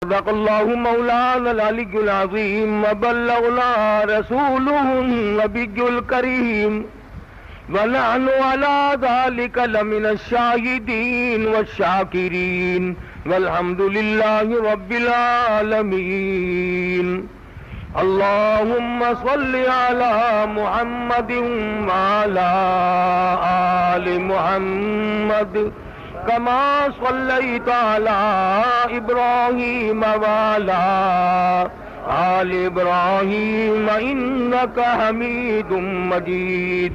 صدق الله مولانا العلي العظيم وبلغنا رسوله النبي الكريم ونحن على ذلك لمن الشاهدين والشاكرين والحمد لله رب العالمين. اللهم صل على محمد وعلى آل محمد كما صليت على إبراهيم وعلى آل إبراهيم إنك حميد مجيد.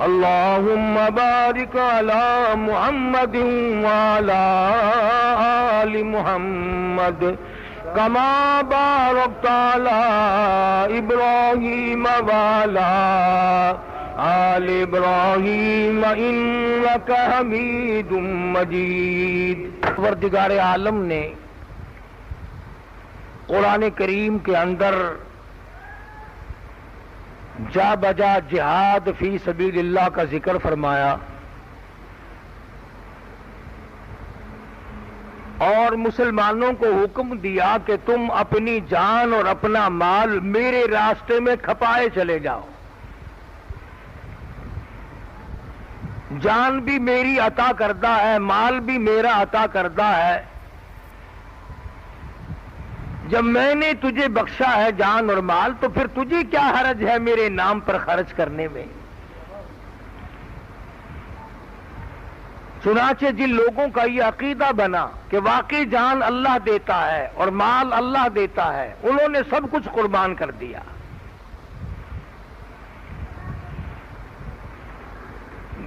اللهم بارك على محمد وعلى آل محمد كما باركت على إبراهيم وعلى آل ابراہیم انک حمید مجید. پروردگار عالم نے قرآن کریم کے اندر جا بجا جہاد فی سبیل اللہ کا ذکر فرمایا اور مسلمانوں کو حکم دیا کہ تم اپنی جان اور اپنا مال میرے راستے میں کھپائے چلے جاؤ. جان بھی میری عطا کردہ ہے، مال بھی میرا عطا کردہ ہے. جب میں نے تجھے بخشا ہے جان اور مال تو پھر تجھے کیا حرج ہے میرے نام پر خرچ کرنے میں. چنانچہ جن لوگوں کا یہ عقیدہ بنا کہ واقعی جان اللہ دیتا ہے اور مال اللہ دیتا ہے، انہوں نے سب کچھ قربان کر دیا.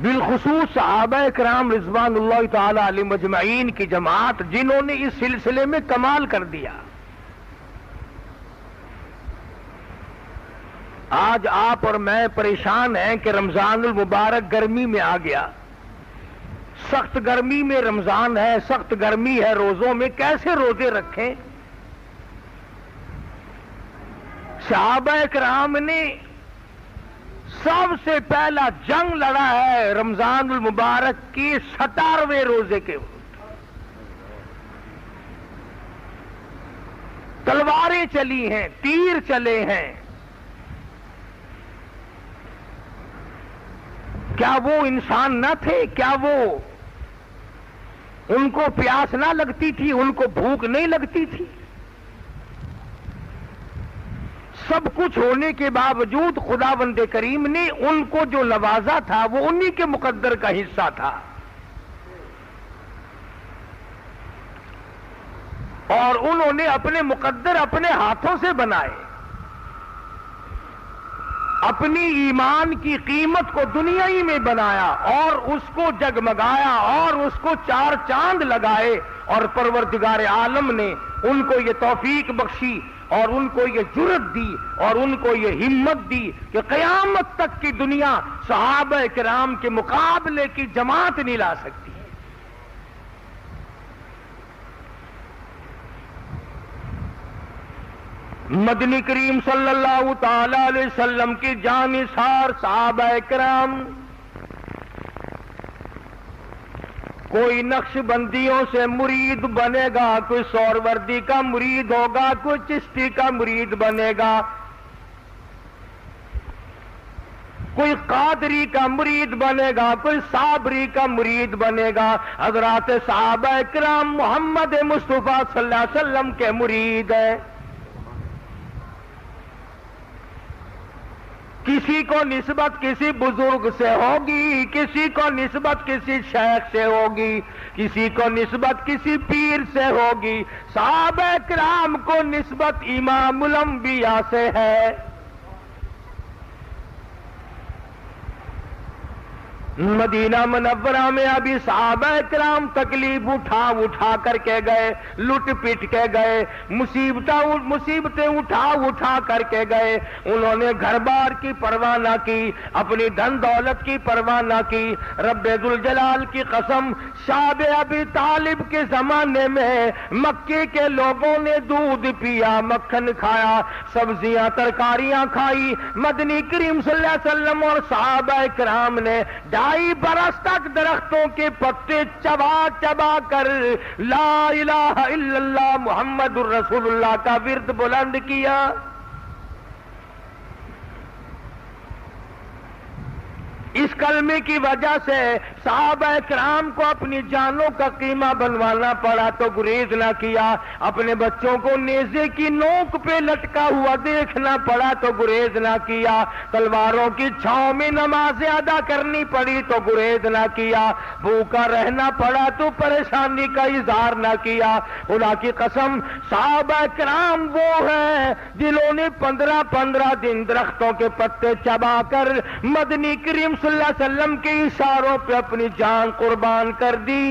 بالخصوص صحابہ کرام رضوان اللہ تعالی علیہم اجمعین کی جماعت جنہوں نے اس سلسلے میں کمال کر دیا. آج آپ اور میں پریشان ہیں کہ رمضان المبارک گرمی میں آ گیا. سخت گرمی میں رمضان ہے، سخت گرمی ہے روزوں میں، کیسے روزے رکھیں؟ صحابہ کرام نے سب سے پہلا جنگ لڑا ہے رمضان المبارک کی 17ویں روزے کے وقت. تلواریں چلی ہیں، تیر چلے ہیں. کیا وہ انسان نہ تھے؟ کیا وہ ان کو پیاس نہ لگتی تھی؟ ان کو بھوک نہیں لگتی تھی؟ سب کچھ ہونے کے باوجود خداوند کریم نے ان کو جو نوازا تھا وہ انہی کے مقدر کا حصہ تھا. اور انہوں نے اپنے مقدر اپنے ہاتھوں سے بنائے. اپنی ایمان کی قیمت کو دنیا ہی میں بنایا اور اس کو جگمگایا اور اس کو 4 چاند لگائے. اور پروردگار عالم نے ان کو یہ توفیق بخشی اور ان کو یہ جرأت دی اور ان کو یہ ہمت دی کہ قیامت تک کی دنیا صحابہ کرام کے مقابلے کی جماعت نہیں لا سکتی. مدنی کریم صلی اللہ تعالی علیہ وسلم کی جانثار صحابہ کرام، کوئی نقش بندیوں سے مرید بنے گا، کوئی سہروردی کا مرید ہوگا، کوئی چشتی کا مرید بنے گا، کوئی قادری کا مرید بنے گا، کوئی صابری کا مرید بنے گا. حضرات صحابہ کرام محمد مصطفیٰ صلی اللہ علیہ وسلم کے مرید ہیں. کسی کو نسبت کسی بزرگ سے ہوگی، کسی کو نسبت کسی شیخ سے ہوگی، کسی کو نسبت کسی پیر سے ہوگی. صحابہ کرام کو نسبت امام الانبیاء سے ہے. مدینہ منورہ میں ابھی صحابہ کرام تکلیف اٹھا کر کے گئے، لٹ پٹ کے گئے، مصیبتیں اٹھا کر کے گئے. انہوں نے گھر بار کی پرواہ نہ کی، اپنی دھن دولت کی پرواہ نہ کی. رب ذوالجلال کی قسم، شاب ابی طالب کے زمانے میں مکے کے لوگوں نے دودھ پیا، مکھن کھایا، سبزیاں ترکاریاں کھائی. مدنی کریم صلی اللہ علیہ وسلم اور صحابہ کرام نے ڈھائی برس تک درختوں کے پتے چبا چبا کر لا الہ الا اللہ محمد الرسول اللہ کا ورد بلند کیا. اس کلمے کی وجہ سے صحابہ کرام کو اپنی جانوں کا قیمہ بنوانا پڑا تو گریز نہ کیا. اپنے بچوں کو نیزے کی نوک پہ لٹکا ہوا دیکھنا پڑا تو گریز نہ کیا. تلواروں کی چھاؤں میں نمازیں ادا کرنی پڑی تو گریز نہ کیا. بھوکا رہنا پڑا تو پریشانی کا اظہار نہ کیا. خدا کی قسم صحابہ کرام وہ ہیں جنہوں نے 15 دن درختوں کے پتے چبا کر مدنی کریم صلی اللہ علیہ وسلم کے اشاروں پہ اپنی جان قربان کر دی.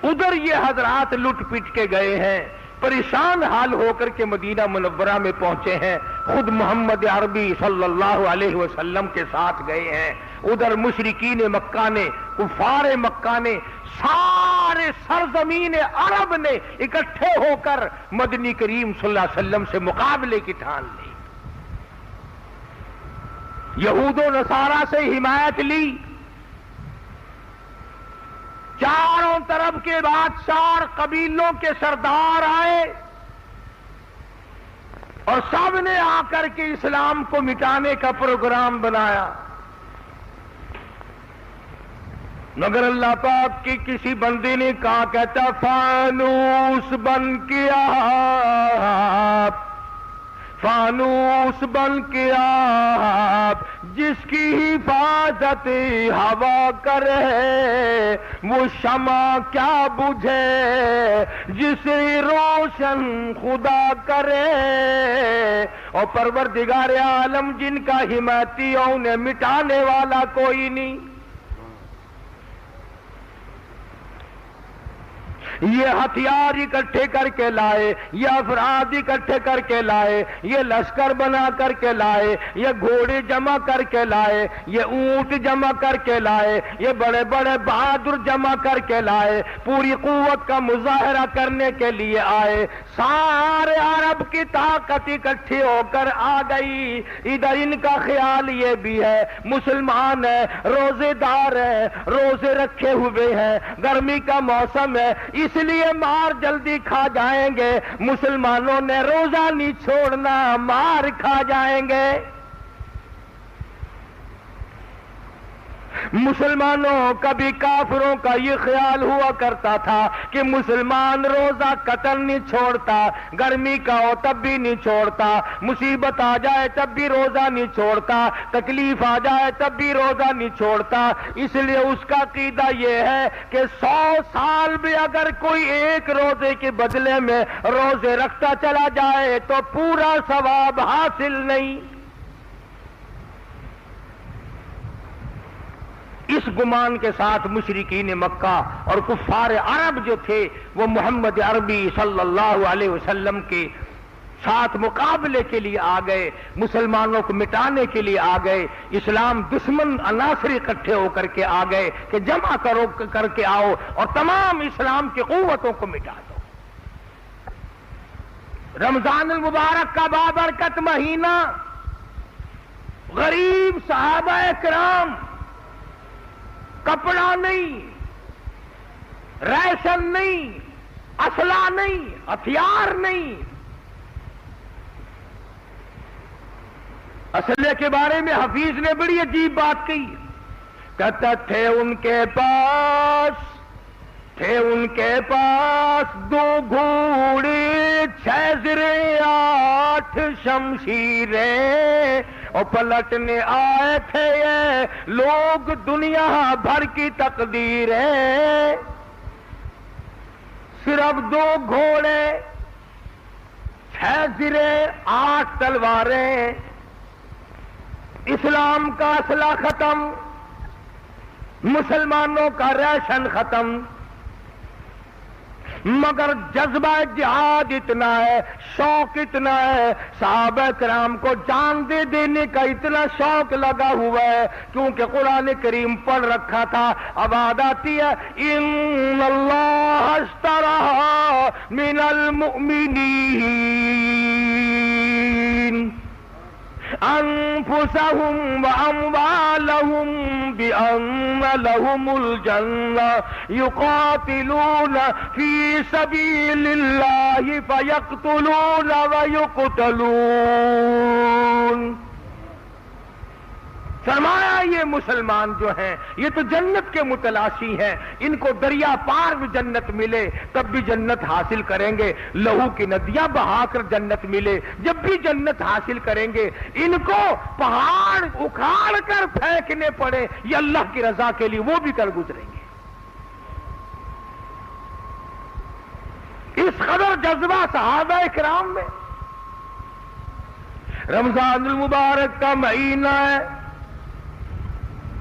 ادھر یہ حضرات لٹ پٹ کے گئے ہیں, پریشان حال ہو کر کے مدینہ منورہ میں پہنچے ہیں. خود محمد عربی صلی اللہ علیہ وسلم کے ساتھ گئے ہیں. ادھر مشرکین مکہ نے, کفار مکہ نے, سارے سرزمین عرب نے اکٹھے ہو کر مدنی کریم صلی اللہ علیہ وسلم سے مقابلے کی ٹھان لی. یہود و نصارہ سے حمایت لی. چاروں طرف کے بادشاہ قبیلوں کے سردار آئے اور سب نے آ کر کے اسلام کو مٹانے کا پروگرام بنایا. مگر اللہ پاک کی کسی بندے نے کہا, کہتا فانوس بن کے آپ, فانوس بن کے آپ, جس کی حفاظت ہوا کرے وہ شمع کیا بجھے جسے روشن خدا کرے. اور پروردگار عالم جن کا حمایتی ہے انہیں مٹانے والا کوئی نہیں. یہ ہتھیار اکٹھے کر کے لائے, یہ افراد اکٹھے کر کے لائے, یہ لشکر بنا کر کے لائے, یہ گھوڑے جمع کر کے لائے, یہ اونٹ جمع کر کے لائے, یہ بڑے بڑے بہادر جمع کر کے لائے, پوری قوت کا مظاہرہ کرنے کے لیے آئے. سارے عرب کی طاقت اکٹھی ہو کر آ گئی. ادھر ان کا خیال یہ بھی ہے مسلمان ہے, روزے دار ہے, روزے رکھے ہوئے ہیں, گرمی کا موسم ہے, اس لیے مار جلدی کھا جائیں گے. مسلمانوں نے روزہ نہیں چھوڑنا, مار کھا جائیں گے. مسلمانوں کبھی کافروں کا یہ خیال ہوا کرتا تھا کہ مسلمان روزہ قطن نہیں چھوڑتا, گرمی کا ہو تب بھی نہیں چھوڑتا, مصیبت آ جائے تب بھی روزہ نہیں چھوڑتا, تکلیف آ جائے تب بھی روزہ نہیں چھوڑتا. اس لیے اس کا عقیدہ یہ ہے کہ 100 سال بھی اگر کوئی ایک روزے کے بدلے میں روزے رکھتا چلا جائے تو پورا ثواب حاصل نہیں. اس گمان کے ساتھ مشرکین مکہ اور کفار عرب جو تھے وہ محمد عربی صلی اللہ علیہ وسلم کے ساتھ مقابلے کے لیے آ گئے, مسلمانوں کو مٹانے کے لیے آ گئے. اسلام دشمن عناصر اکٹھے ہو کر کے آ گئے کہ جمع کرو کر کے آؤ اور تمام اسلام کی قوتوں کو مٹا دو. رمضان المبارک کا بابرکت مہینہ, غریب صحابہ کرام کپڑا نہیں, ریشن نہیں, اسلحہ نہیں, ہتھیار نہیں. اسلحے کے بارے میں حفیظ نے بڑی عجیب بات کہی. کہتا تھے ان کے پاس 2 گھوڑے 6 زرے 8 شمشیریں اور پلٹنے آئے تھے یہ لوگ دنیا بھر کی تقدیریں. صرف 2 گھوڑے 6 زرے 8 تلواریں, اسلام کا اسلحہ ختم, مسلمانوں کا ریشن ختم. مگر جذبہ جہاد اتنا ہے, شوق اتنا ہے, صحابہ کرام کو جان دے دینے کا اتنا شوق لگا ہوا ہے کیونکہ قرآن کریم پڑھ رکھا تھا. اب آیت آتی ہے ان اللہ اشتری من المؤمنین انفسهم واموالهم بان لهم الجنة يقاتلون في سبيل الله فيقتلون ويقتلون. فرمایا یہ مسلمان جو ہیں یہ تو جنت کے متلاشی ہیں، ان کو دریا پار بھی جنت ملے تب بھی جنت حاصل کریں گے، لہو کی ندیاں بہا کر جنت ملے جب بھی جنت حاصل کریں گے، ان کو پہاڑ اکھاڑ کر پھینکنے پڑے یہ اللہ کی رضا کے لیے وہ بھی کر گزریں گے. اس قدر جذبہ صحابہ کرام میں. رمضان المبارک کا مہینہ ہے،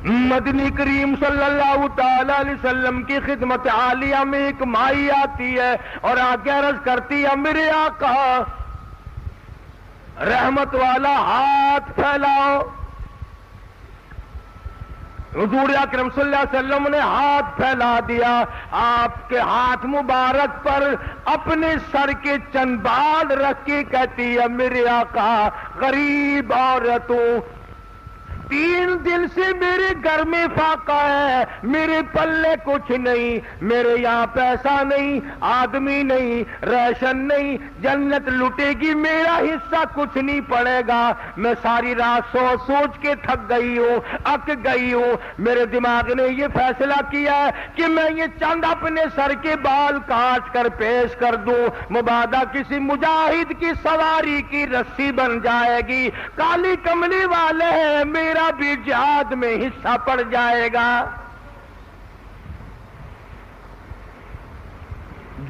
مدنی کریم صلی اللہ تعالی علیہ وسلم کی خدمت عالیہ میں ایک مائی آتی ہے اور آگے عرض کرتی ہے میرے آقا رحمت والا ہاتھ پھیلاؤ. حضور اکرم صلی اللہ علیہ وسلم نے ہاتھ پھیلا دیا، آپ کے ہاتھ مبارک پر اپنے سر کے چند بال رکھ کے کہتی ہے میرے آقا غریب عورتوں 3 دن سے میرے گھر میں فاقہ ہے، میرے پلے کچھ نہیں، میرے یہاں پیسہ نہیں، آدمی نہیں، ریشن نہیں، جنت لٹے گی میرا حصہ کچھ نہیں پڑے گا. میں ساری رات سوچ سوچ کے تھک گئی ہوں، اک گئی ہوں. میرے دماغ نے یہ فیصلہ کیا ہے کہ میں یہ چند اپنے سر کے بال کاٹ کر پیش کر دوں، مبادا کسی مجاہد کی سواری کی رسی بن جائے گی. کالی کملی والے ہیں، میرا بھی جہاد میں حصہ پڑ جائے گا.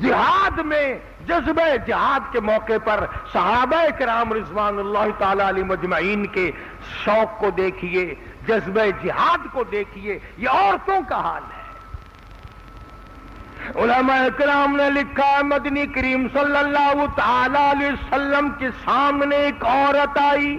جہاد میں جذبہ جہاد کے موقع پر صحابہ کرام رضوان اللہ تعالی علیہ مجمعین کے شوق کو دیکھیے، جذبہ جہاد کو دیکھیے. یہ عورتوں کا حال ہے. علماء کرام نے لکھا ہے مدنی کریم صلی اللہ تعالی علیہ وسلم کے سامنے ایک عورت آئی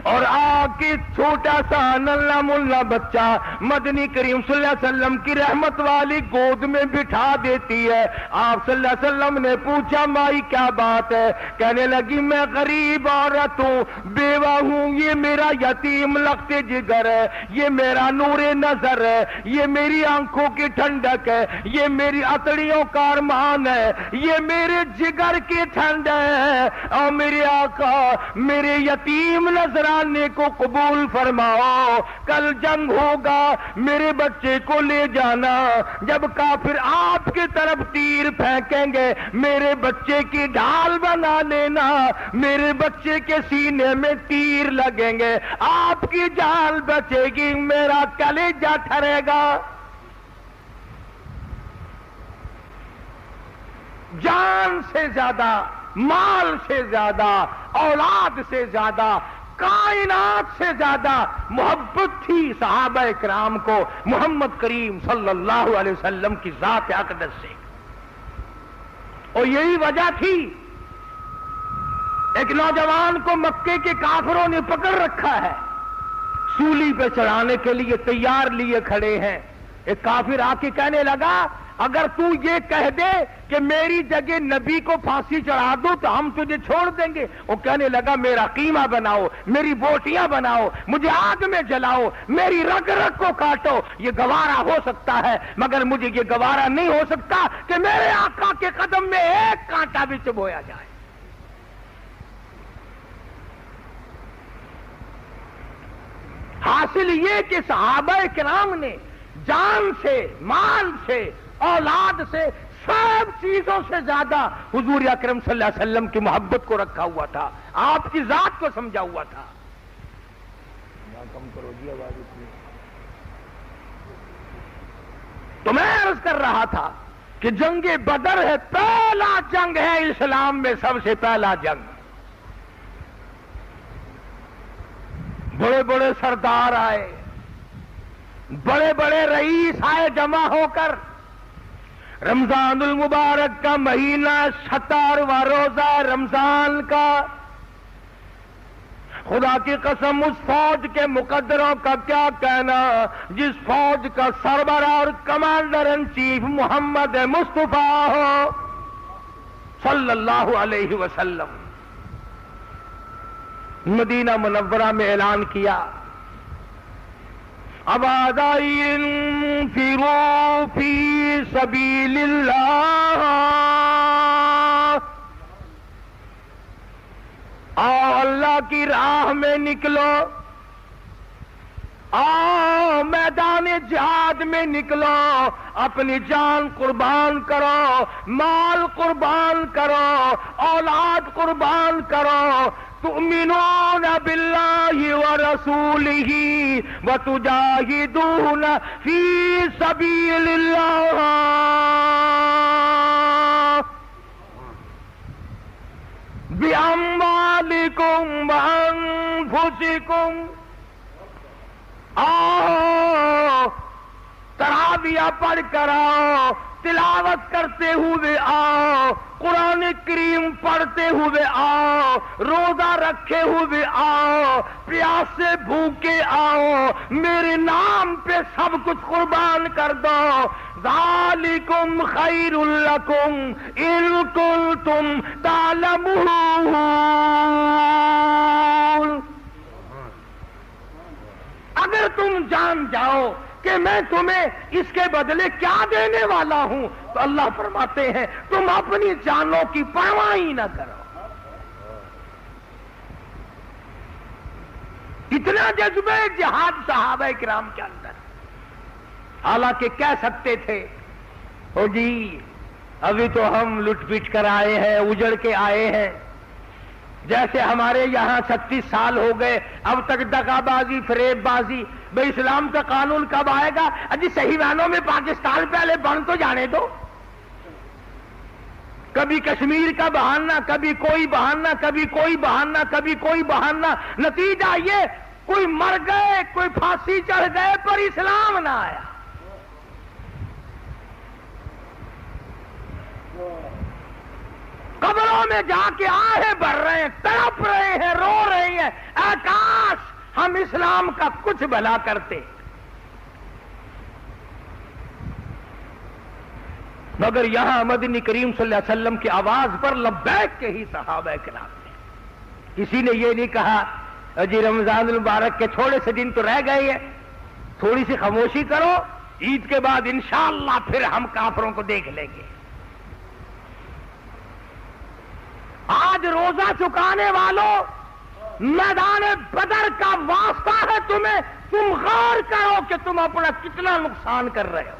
اور آ کے چھوٹا سا ننھا ملا بچہ مدنی کریم صلی اللہ علیہ وسلم کی رحمت والی گود میں بٹھا دیتی ہے. آپ صلی اللہ علیہ وسلم نے پوچھا مائی کیا بات ہے؟ کہنے لگی میں غریب عورت ہوں، بیوہ ہوں، یہ میرا یتیم لخت جگر ہے، یہ میرا نور نظر ہے، یہ میری آنکھوں کی ٹھنڈک ہے، یہ میری اتڑیوں کا ارمان ہے، یہ میرے جگر کی ٹھنڈ ہے. اور میرے آقا میرے یتیم نظر آنے کو قبول فرماؤ، کل جنگ ہوگا میرے بچے کو لے جانا، جب کافر آپ کی طرف تیر پھینکیں گے میرے بچے کی ڈھال بنا لینا، میرے بچے کے سینے میں تیر لگیں گے، آپ کی جان بچے گی، میرا کلیجہ ٹھرے گا. جان سے زیادہ، مال سے زیادہ، اولاد سے زیادہ، کائنات سے زیادہ محبت تھی صحابہ کرام کو محمد کریم صلی اللہ علیہ وسلم کی ذات اقدس سے. اور یہی وجہ تھی ایک نوجوان کو مکے کے کافروں نے پکڑ رکھا ہے، سولی پہ چڑھانے کے لیے تیار لیے کھڑے ہیں. ایک کافر آ کے کہنے لگا اگر تو یہ کہہ دے کہ میری جگہ نبی کو پھانسی چڑھا دو تو ہم تجھے چھوڑ دیں گے. وہ کہنے لگا میرا قیمہ بناؤ، میری بوٹیاں بناؤ، مجھے آگ میں جلاؤ، میری رگ رگ کو کاٹو، یہ گوارا ہو سکتا ہے مگر مجھے یہ گوارا نہیں ہو سکتا کہ میرے آقا کے قدم میں ایک کانٹا بھی چبویا جائے. حاصل یہ کہ صحابہ کرام نے جان سے، مال سے، اولاد سے، سب چیزوں سے زیادہ حضور اکرم صلی اللہ علیہ وسلم کی محبت کو رکھا ہوا تھا، آپ کی ذات کو سمجھا ہوا تھا. کم کرو جی آواز اتنی. تو میں عرض کر رہا تھا کہ جنگ بدر ہے، پہلا جنگ ہے اسلام میں، سب سے پہلا جنگ. بڑے بڑے سردار آئے، بڑے بڑے رئیس آئے جمع ہو کر. رمضان المبارک کا مہینہ، 17واں روزہ رمضان کا. خدا کی قسم اس فوج کے مقدروں کا کیا کہنا جس فوج کا سربراہ اور کمانڈر ان چیف محمد مصطفیٰ ہو صلی اللہ علیہ وسلم. مدینہ منورہ میں اعلان کیا، آواز آئی انفروا فی سبیل اللہ، آؤ اللہ کی راہ میں نکلو، آؤ میدان جہاد میں نکلو، اپنی جان قربان کرو، مال قربان کرو، اولاد قربان کرو، تؤمنون باللہ ورسولہ وتجاہدون فی سبیل اللہ بِأَمْوَالِكُمْ وَأَنفُسِكُمْ۔ آؤ تراویح پڑھ کر آؤ، تلاوت کرتے ہوئے آؤ، قرآن کریم پڑھتے ہوئے آؤ، روزہ رکھے ہوئے آؤ، پیاسے بھوکے آؤ، میرے نام پہ سب کچھ قربان کر دو۔ ذالکم خیر لکم ان کنتم تعلمون۔ اگر تم جان جاؤ کہ میں تمہیں اس کے بدلے کیا دینے والا ہوں، تو اللہ فرماتے ہیں تم اپنی جانوں کی پرواہ ہی نہ کرو۔ اتنا جذبہ جہاد صحابہ کرام کے اندر، حالانکہ کہہ سکتے تھے او جی ابھی تو ہم لٹ پٹ کر آئے ہیں، اجڑ کے آئے ہیں، جیسے ہمارے یہاں 36 سال ہو گئے، اب تک دغا بازی فریب بازی، بھئی اسلام کا قانون کب آئے گا؟ اجی صحیح معنوں میں پاکستان پہلے بن تو جانے دو۔ کبھی کشمیر کا بہانہ، کبھی کوئی بہانہ، کبھی کوئی بہانہ، کبھی کوئی بہانہ، نتیجہ یہ کوئی مر گئے، کوئی پھانسی چڑھ گئے، پر اسلام نہ آیا۔ قبروں میں جا کے آہیں بھر رہے ہیں، تڑپ رہے ہیں، رو رہے ہیں، اے کاش ہم اسلام کا کچھ بھلا کرتے۔ مگر یہاں مدنی کریم صلی اللہ علیہ وسلم کی آواز پر لبیک کے ہی صحابہ کرام نے، کسی نے یہ نہیں کہا جی رمضان المبارک کے تھوڑے سے دن تو رہ گئے ہیں، تھوڑی سی خاموشی کرو، عید کے بعد انشاءاللہ پھر ہم کافروں کو دیکھ لیں گے۔ آج روزہ چکانے والوں، میدان بدر کا واسطہ ہے تمہیں، تم غور کرو کہ تم اپنا کتنا نقصان کر رہے ہو۔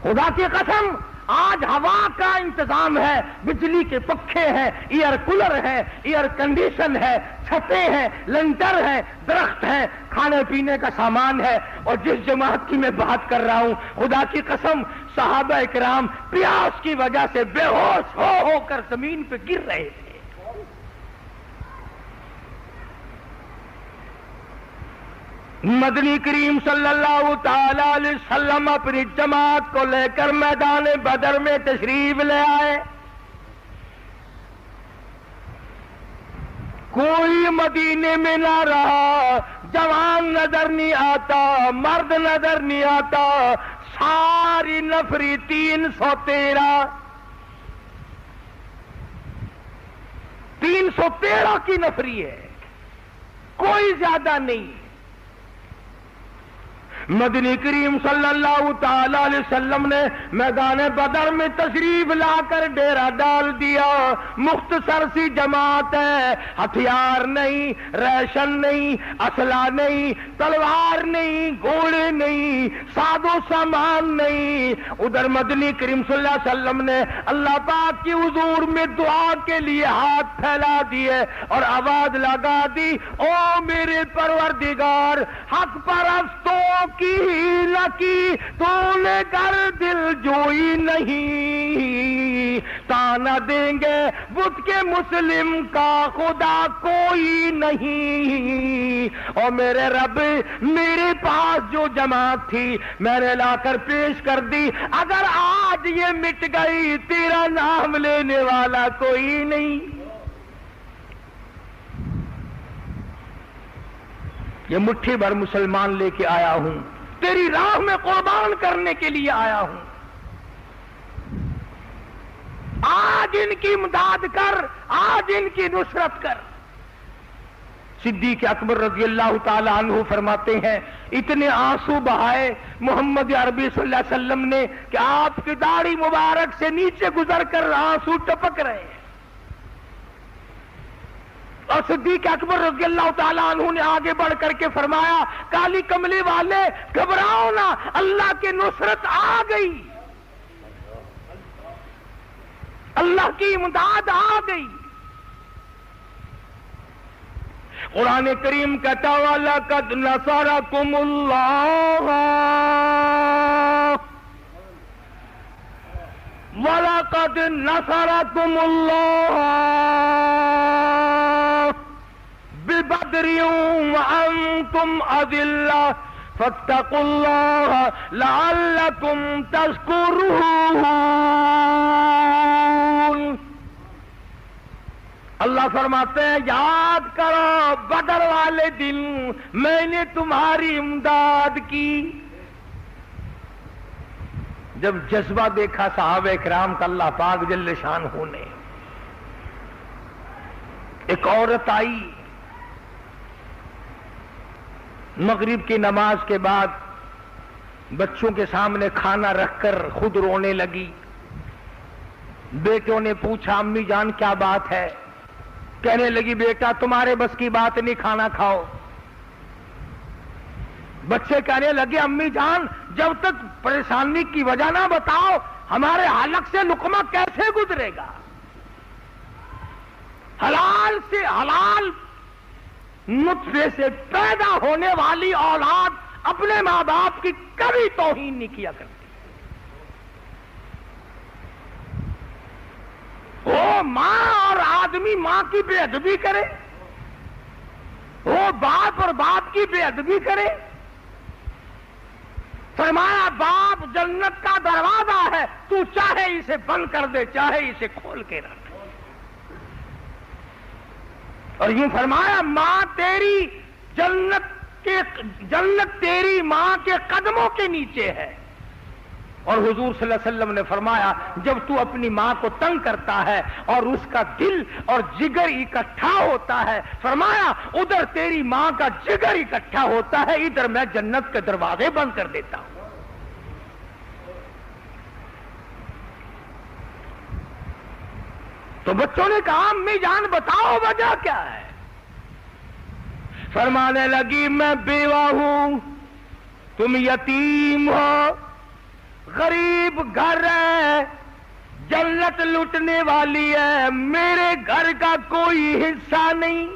خدا کی قسم آج ہوا کا انتظام ہے، بجلی کے پنکھے ہیں، ایئر کولر ہے، ایئر کنڈیشن ہے، چھتیں ہیں، لنٹر ہیں، درخت ہیں، کھانے پینے کا سامان ہے، اور جس جماعت کی میں بات کر رہا ہوں، خدا کی قسم صحابہ کرام پیاس کی وجہ سے بے ہوش ہو کر زمین پہ گر رہے تھے۔ مدنی کریم صلی اللہ تعالی علیہ وسلم اپنی جماعت کو لے کر میدان بدر میں تشریف لے آئے۔ کوئی مدینے میں نہ رہا، جوان نظر نہیں آتا، مرد نظر نہیں آتا، ساری نفری 313 کی نفری ہے، کوئی زیادہ نہیں۔ مدنی کریم صلی اللہ تعالی علیہ وسلم نے میدان بدر میں تشریف لا کر ڈیرا ڈال دیا۔ مختصر سی جماعت ہے، ہتھیار نہیں، ریشن نہیں، اسلحہ نہیں، تلوار نہیں، گھوڑے نہیں، ساز و سامان نہیں۔ ادھر مدنی کریم صلی اللہ علیہ وسلم نے اللہ پاک کی حضور میں دعا کے لیے ہاتھ پھیلا دیے اور آواز لگا دی، او میرے پروردگار، حق پرستوں کی نہ کی تو نے کر دل جوئی نہیں، تانا دیں گے بت کے مسلم کا خدا کوئی نہیں۔ اور میرے رب، میرے پاس جو جماعت تھی میں نے لا کر پیش کر دی، اگر آج یہ مٹ گئی تیرا نام لینے والا کوئی نہیں۔ یہ مٹھی بھر مسلمان لے کے آیا ہوں، تیری راہ میں قربان کرنے کے لیے آیا ہوں۔ آج آج ان کی امداد کر، آج ان کی نصرت کر۔ صدیق اکبر رضی اللہ تعالی عنہ فرماتے ہیں اتنے آنسو بہائے محمد عربی صلی اللہ علیہ وسلم نے کہ آپ کی داڑھی مبارک سے نیچے گزر کر آنسو ٹپک رہے ہیں۔ اور صدیق اکبر رضی اللہ تعالیٰ عنہ نے آگے بڑھ کر کے فرمایا کالی کملی والے گھبراؤ نہ، اللہ کی نصرت آ گئی، اللہ کی امداد آ گئی۔ قرآن کریم کہتا وَلَقَدْ نَصَرَكُمُ اللَّهُ وَلَقَدْ نَصَرَكُمُ اللَّهُ بِبَدْرٍ وَأَنْتُمْ أَذِلَّةٌ فَاتَّقُوا اللَّهَ لَعَلَّكُمْ تَشْكُرُونَ۔ اللہ فرماتے ہیں یاد کرو بدر والے دن میں نے تمہاری امداد کی۔ جب جذبہ دیکھا صحابہ کرام کا اللہ پاک جل شانہ نے، ایک عورت آئی مغرب کی نماز کے بعد بچوں کے سامنے کھانا رکھ کر خود رونے لگی۔ بیٹوں نے پوچھا امی جان کیا بات ہے؟ کہنے لگی بیٹا تمہارے بس کی بات نہیں، کھانا کھاؤ۔ بچے کہنے لگے امی جان جب تک پریشانی کی وجہ نہ بتاؤ ہمارے حلق سے لقمہ کیسے گزرے گا؟ حلال سے حلال نطفے سے پیدا ہونے والی اولاد اپنے ماں باپ کی کبھی توہین نہیں کیا کرتی۔ وہ ماں اور آدمی ماں کی بے ادبی کرے، وہ باپ اور باپ کی بے ادبی کرے۔ فرمایا باپ جنت کا دروازہ ہے، تو چاہے اسے بند کر دے چاہے اسے کھول کے رکھ۔ اور یوں فرمایا ماں تیری جنت تیری ماں کے قدموں کے نیچے ہے۔ اور حضور صلی اللہ علیہ وسلم نے فرمایا جب تو اپنی ماں کو تنگ کرتا ہے اور اس کا دل اور جگر اکٹھا ہوتا ہے، فرمایا ادھر تیری ماں کا جگر اکٹھا ہوتا ہے، ادھر میں جنت کے دروازے بند کر دیتا ہوں۔ تو بچوں نے کہا امی جان بتاؤ وجہ کیا ہے؟ فرمانے لگی میں بیوہ ہوں، تم یتیم ہو، غریب گھر ہے، جنت لوٹنے والی ہے، میرے گھر کا کوئی حصہ نہیں،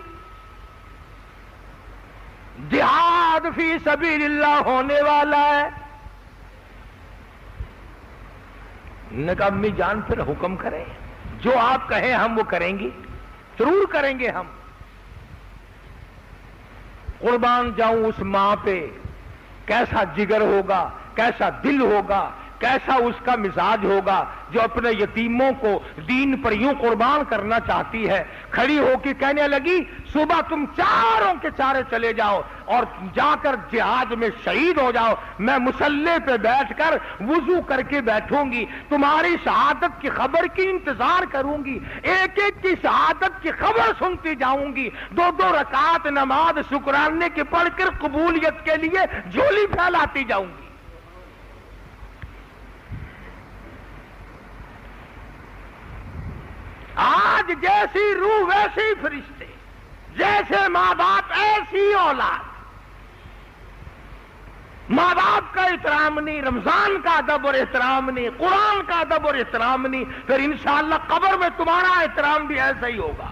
جہاد فی سبیل اللہ ہونے والا ہے۔ نے کہا امی جان پھر حکم کریں، جو آپ کہیں ہم وہ کریں گے، ضرور کریں گے ہم۔ قربان جاؤں اس ماں پہ، کیسا جگر ہوگا، کیسا دل ہوگا، کیسا اس کا مزاج ہوگا جو اپنے یتیموں کو دین پر یوں قربان کرنا چاہتی ہے۔ کھڑی ہو کے کہنے لگی صبح تم چاروں کے چارے چلے جاؤ اور جا کر جہاد میں شہید ہو جاؤ، میں مسلح پہ بیٹھ کر وضو کر کے بیٹھوں گی، تمہاری شہادت کی خبر کی انتظار کروں گی، ایک ایک کی شہادت کی خبر سنتی جاؤں گی، 2 رکعت نماز شکرانے کی پڑھ کر قبولیت کے لیے جھولی پھیلاتی جاؤں گی۔ آج جیسی روح ویسے ہی فرشتے، جیسے ماں باپ ایسی اولاد۔ ماں باپ کا احترام نہیں، رمضان کا ادب اور احترام نہیں، قرآن کا ادب اور احترام نہیں، پھر انشاءاللہ قبر میں تمہارا احترام بھی ایسا ہی ہوگا۔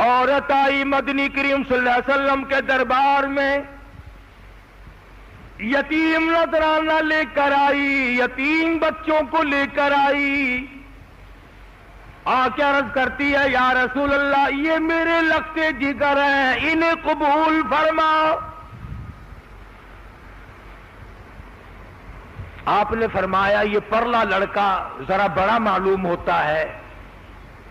عورت آئی مدنی کریم صلی اللہ علیہ وسلم کے دربار میں، یتیم نذرانہ لے کر آئی، یتیم بچوں کو لے کر آئی، کیا عرض کرتی ہے یا رسول اللہ یہ میرے لگتے جگر ہیں، انہیں قبول فرماؤ۔ آپ نے فرمایا یہ پرلا لڑکا ذرا بڑا معلوم ہوتا ہے،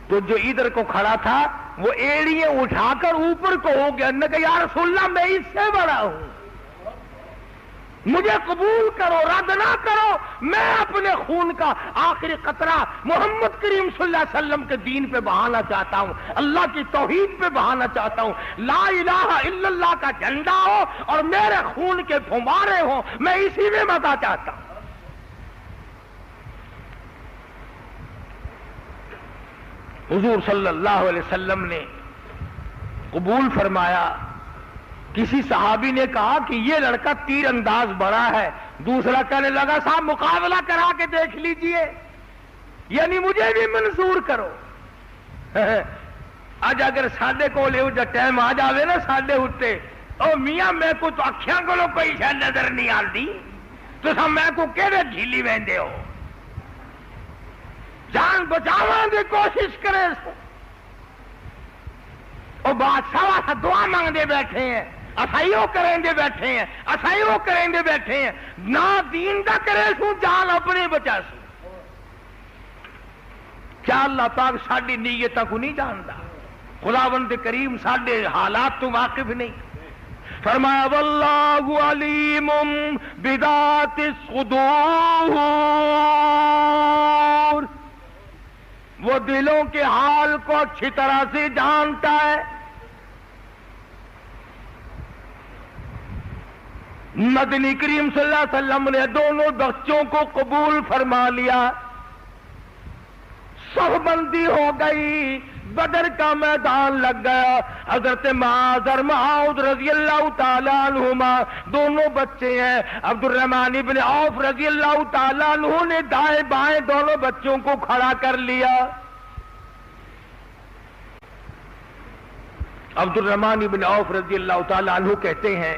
تو جو ادھر کو کھڑا تھا وہ ایڑیاں اٹھا کر اوپر کو ہو گیا، نے کہا یا رسول اللہ میں اس سے بڑا ہوں۔ مجھے قبول کرو، رد نہ کرو، میں اپنے خون کا آخری قطرہ محمد کریم صلی اللہ علیہ وسلم کے دین پہ بہانا چاہتا ہوں، اللہ کی توحید پہ بہانا چاہتا ہوں، لا الہ الا اللہ کا جھنڈا ہو اور میرے خون کے پھمارے ہوں، میں اسی میں مزہ چاہتا ہوں۔ حضور صلی اللہ علیہ وسلم نے قبول فرمایا۔ کسی صحابی نے کہا کہ یہ لڑکا تیر انداز بڑا ہے، دوسرا کہنے لگا صاحب مقابلہ کرا کے دیکھ لیجئے، یعنی مجھے بھی منظور کرو۔ آج اگر ساڈے کو ٹائم آ جاوے نا ساڈے اٹھتے، او میاں میں کو تو اکھیاں کو کوئی شے نظر نہیں آتی، تو سب میں کو کہڑے جھیلی ویندے ہو، جان بچاواں دی کوشش کرے سو۔ او بادشاہ واسطے دعا مانگتے بیٹھے ہیں، اسائیوں کریں دے بیٹھے ہیں، اسائیوں کریں دے بیٹھے ہیں، نہ دین دا کرے سو جان اپنے بچا سو۔ کیا اللہ پاک ساڈی نیتاں کو نہیں جاندا؟ خداوند کریم ساڈے حالات تو واقف نہیں۔ فرمایا واللہ علیم بذات الصدور، وہ دلوں کے حال کو اچھی طرح سے جانتا ہے۔ مدنی کریم صلی اللہ علیہ وسلم نے دونوں بچوں کو قبول فرما لیا، صف بندی ہو گئی، بدر کا میدان لگ گیا۔ حضرت معاذ اور معاذ رضی اللہ تعالیٰ عنہما دونوں بچے ہیں، عبد الرحمن ابن عوف رضی اللہ تعالیٰ عنہ نے دائیں بائیں دونوں بچوں کو کھڑا کر لیا۔ عبد الرحمن ابن عوف رضی اللہ تعالیٰ عنہ کہتے ہیں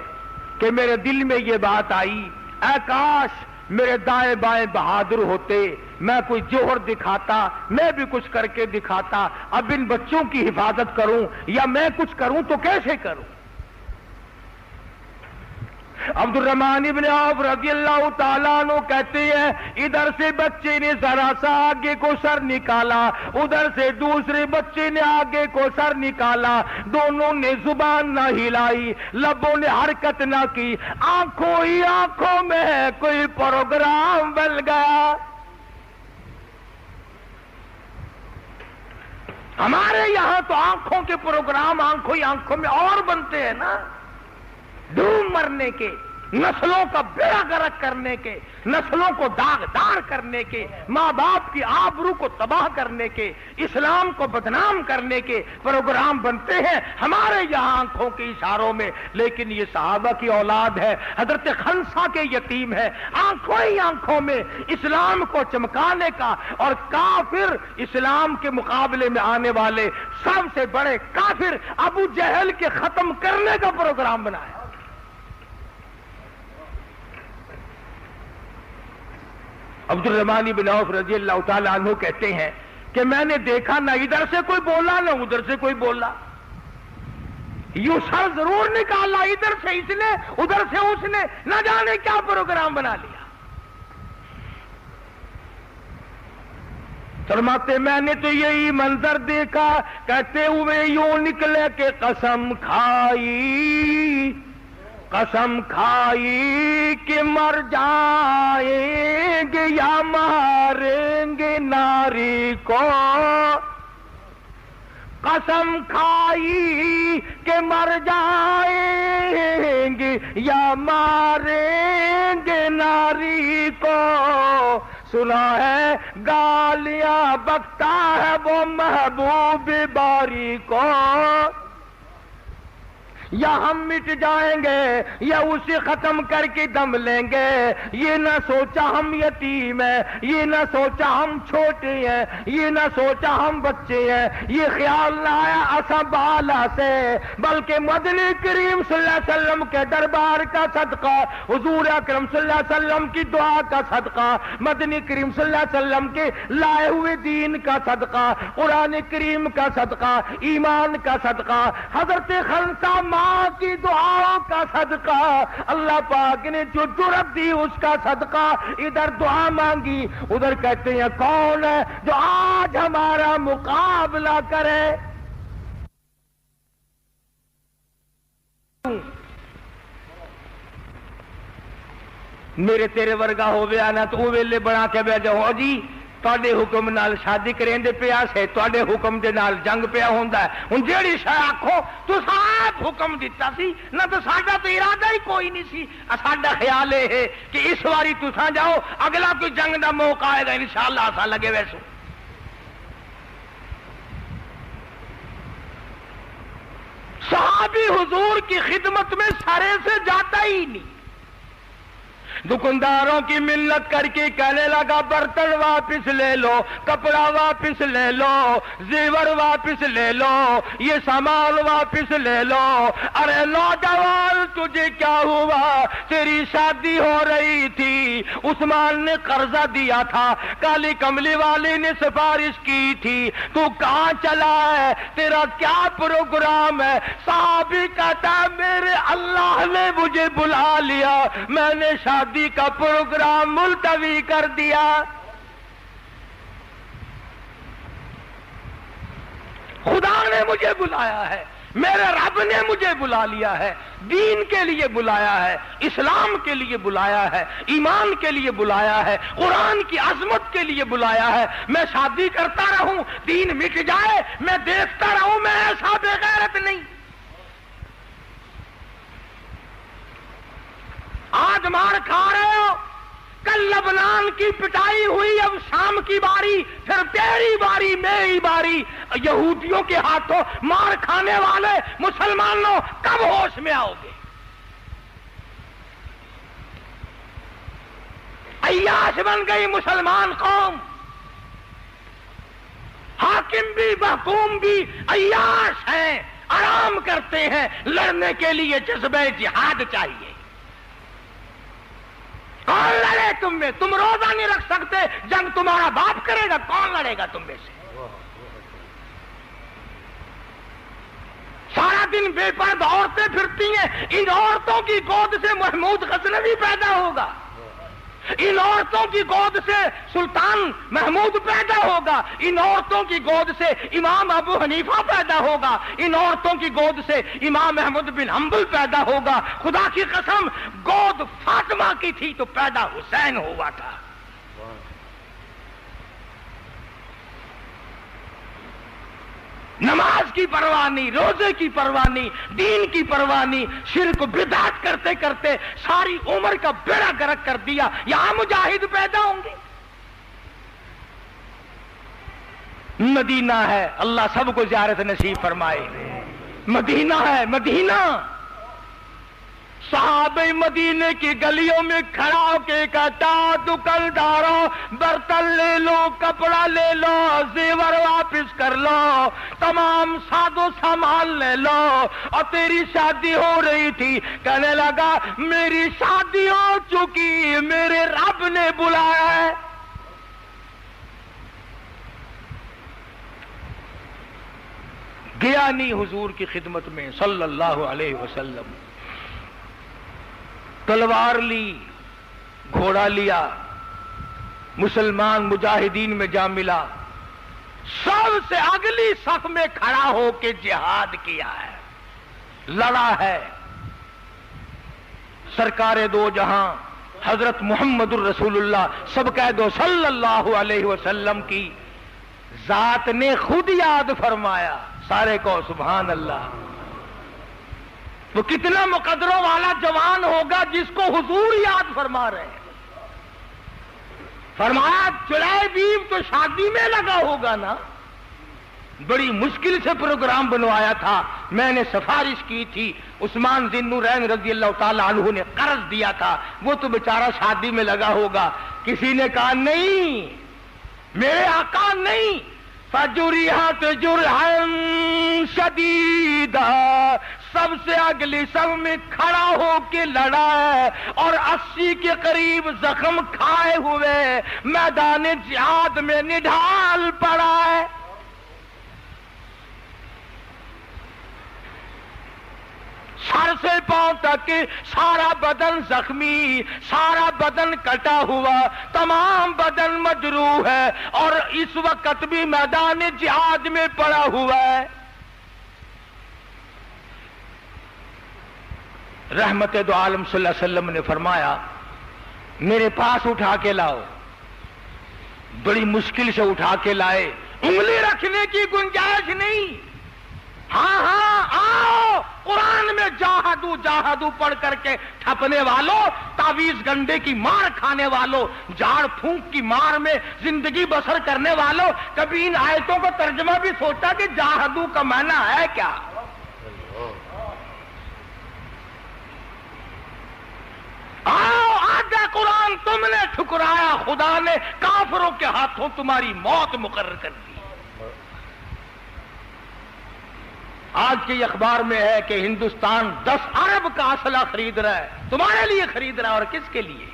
کہ میرے دل میں یہ بات آئی، اے کاش میرے دائیں بائیں بہادر ہوتے، میں کوئی جوہر دکھاتا، میں بھی کچھ کر کے دکھاتا، اب ان بچوں کی حفاظت کروں یا میں کچھ کروں تو کیسے کروں؟ عبد الرحمن ابن عوف رضی اللہ تعالیٰ عنہ کہتے ہیں ادھر سے بچے نے ذرا سا آگے کو سر نکالا، ادھر سے دوسرے بچے نے آگے کو سر نکالا، دونوں نے زبان نہ ہلائی، لبوں نے حرکت نہ کی، آنکھوں ہی آنکھوں میں کوئی پروگرام بن گیا۔ ہمارے یہاں تو آنکھوں کے پروگرام آنکھوں ہی آنکھوں میں اور بنتے ہیں نا، ڈوب مرنے کے، نسلوں کا بیڑا غرق کرنے کے، نسلوں کو داغدار کرنے کے، ماں باپ کی آبرو کو تباہ کرنے کے، اسلام کو بدنام کرنے کے پروگرام بنتے ہیں ہمارے یہاں آنکھوں کے اشاروں میں، لیکن یہ صحابہ کی اولاد ہے، حضرت خنسا کے یتیم ہے، آنکھوں ہی آنکھوں میں اسلام کو چمکانے کا اور کافر اسلام کے مقابلے میں آنے والے سب سے بڑے کافر ابو جہل کے ختم کرنے کا پروگرام بنایا۔ عبد الرحمن بن عوف رضی اللہ تعالیٰ عنہ کہتے ہیں کہ میں نے دیکھا نہ ادھر سے کوئی بولا نہ ادھر سے کوئی بولا، یوں سر ضرور نکالا ادھر سے اس نے ادھر سے اس نے، نہ جانے کیا پروگرام بنا لیا۔ فرماتے میں نے تو یہی منظر دیکھا، کہتے ہوئے یوں نکلے کہ قسم کھائی، قسم کھائی کہ مر جائیں گے یا ماریں گے ناری کو، قسم کھائی کہ مر جائیں گے یا ماریں گے ناری کو، سنا ہے گالیاں بکتا ہے وہ محبوب باری کو، یا ہم مٹ جائیں گے یا اسے ختم کر کے دم لیں گے، یہ نہ سوچا ہم یتیم ہیں، یہ نہ سوچا ہم چھوٹے ہیں، یہ نہ سوچا ہم بچے ہیں، یہ خیال نہ آیا اسا بالا سے، بلکہ مدنی کریم صلی اللہ علیہ وسلم کے دربار کا صدقہ، حضور اکرم صلی اللہ علیہ وسلم کی دعا کا صدقہ، مدنی کریم صلی اللہ علیہ وسلم کے لائے ہوئے دین کا صدقہ، قرآن کریم کا صدقہ، ایمان کا صدقہ، حضرت خنسا ماں کی دعاؤں کا صدقہ، اللہ پاک نے جو جرأت دی اس کا صدقہ، ادھر دعا مانگی ادھر کہتے ہیں کون ہے جو آج ہمارا مقابلہ کرے؟ میرے تیرے ورگا ہو گیا نا تو ویلے بنا کے بہ جاؤ جی تواڈے حکم نال شادی کریندے پیا سے تواڈے حکم دے نال جنگ پیا ہوندا ہے ہن جیڑی شے آکھو تساں آپ حکم دتا سی نہ تو ساڈا تو ارادہ ہی کوئی نہیں سی ساڈا خیال ہے کہ اس واری تساں جاؤ اگلا کوئی جنگ دا موقع آئے گا انشاءاللہ اساں لگے ویسو صحابی حضور کی خدمت میں سرے سے جاتا ہی نہیں دکانداروں کی منت کر کے کہنے لگا برتن واپس لے لو کپڑا واپس لے لو زیور واپس لے لو یہ سامان واپس لے لو ارے نوجوان تجھے کیا ہوا تیری شادی ہو رہی تھی عثمان نے قرضہ دیا تھا کالی کملی والی نے سفارش کی تھی تو کہاں چلا ہے تیرا کیا پروگرام ہے صحابی کہتا ہے میرے اللہ نے مجھے بلا لیا میں نے شادی کا پروگرام ملتوی کر دیا خدا نے مجھے بلایا ہے میرے رب نے مجھے بلا لیا ہے دین کے لیے بلایا ہے اسلام کے لیے بلایا ہے ایمان کے لیے بلایا ہے قرآن کی عظمت کے لیے بلایا ہے میں شادی کرتا رہوں دین مٹ جائے میں دیکھتا رہوں میں ایسا بے غیرت نہیں آج مار کھا رہے ہو کل لبنان کی پٹائی ہوئی اب شام کی باری پھر تیری باری میری باری یہودیوں کے ہاتھوں مار کھانے والے مسلمانوں کب ہوش میں آؤ گے عیاش بن گئی مسلمان قوم حاکم بھی محکوم بھی عیاش ہیں آرام کرتے ہیں لڑنے کے لیے جذبہ جہاد چاہیے کون لڑے تم میں تم روزہ نہیں رکھ سکتے جنگ تمہارا باپ کرے گا کون لڑے گا تم میں سے سارا دن بے پردہ عورتیں پھرتی ہیں ان عورتوں کی گود سے محمود غزنوی پیدا ہوگا ان عورتوں کی گود سے سلطان محمود پیدا ہوگا ان عورتوں کی گود سے امام ابو حنیفہ پیدا ہوگا ان عورتوں کی گود سے امام احمد بن حنبل پیدا ہوگا خدا کی قسم گود فاطمہ کی تھی تو پیدا حسین ہوا تھا نماز کی پرواہ نہیں روزے کی پرواہ نہیں دین کی پرواہ نہیں شرک بدعت کرتے کرتے ساری عمر کا بیڑا گرک کر دیا یہاں مجاہد پیدا ہوں گے مدینہ ہے اللہ سب کو زیارت نصیب فرمائے مدینہ ہے مدینہ صحابہ مدینے کی گلیوں میں کھڑا ہو کے کہتا دکانداروں برتن لے لو کپڑا لے لو زیور واپس کر لو تمام ساز و سامان لے لو اور تیری شادی ہو رہی تھی کہنے لگا میری شادی ہو چکی میرے رب نے بلایا ہے گیا نہیں حضور کی خدمت میں صلی اللہ علیہ وسلم تلوار لی گھوڑا لیا مسلمان مجاہدین میں جا ملا سب سے اگلی صف میں کھڑا ہو کے جہاد کیا ہے لڑا ہے سرکار دو جہاں حضرت محمد الرسول اللہ سب کہہ دو صلی اللہ علیہ وسلم کی ذات نے خود یاد فرمایا سارے کو سبحان اللہ وہ کتنا مقدروں والا جوان ہوگا جس کو حضور یاد فرما رہے ہیں فرمایا چڑائے بیو تو شادی میں لگا ہوگا نا بڑی مشکل سے پروگرام بنوایا تھا میں نے سفارش کی تھی عثمان ذی النورین رضی اللہ تعالی عنہ نے قرض دیا تھا وہ تو بیچارہ شادی میں لگا ہوگا کسی نے کہا نہیں میرے آقا نہیں فجرحت جرحا شدیدا سب سے اگلی سب میں کھڑا ہو کے لڑا ہے اور 80 کے قریب زخم کھائے ہوئے میدان جہاد میں نڈھال پڑا ہے سر سے پاؤں تک سارا بدن زخمی سارا بدن کٹا ہوا تمام بدن مجروح ہے اور اس وقت بھی میدان جہاد میں پڑا ہوا ہے رحمت دو عالم صلی اللہ علیہ وسلم نے فرمایا میرے پاس اٹھا کے لاؤ. بڑی مشکل سے اٹھا کے لائے, انگلی رکھنے کی گنجائش نہیں. ہاں ہاں آؤ, قرآن میں جاہدو جاہدو پڑھ کر کے ٹھپنے والوں, تعویذ گنڈے کی مار کھانے والوں, جھاڑ پھونک کی مار میں زندگی بسر کرنے والوں, کبھی ان آیتوں کا ترجمہ بھی سوچا کہ جاہدو کا معنی ہے کیا؟ آؤ, آگے قرآن تم نے ٹھکرایا, خدا نے کافروں کے ہاتھوں تمہاری موت مقرر کر دی. آج کے اخبار میں ہے کہ ہندوستان 10 ارب کا اسلحہ خرید رہا ہے. تمہارے لیے خرید رہا ہے, اور کس کے لیے؟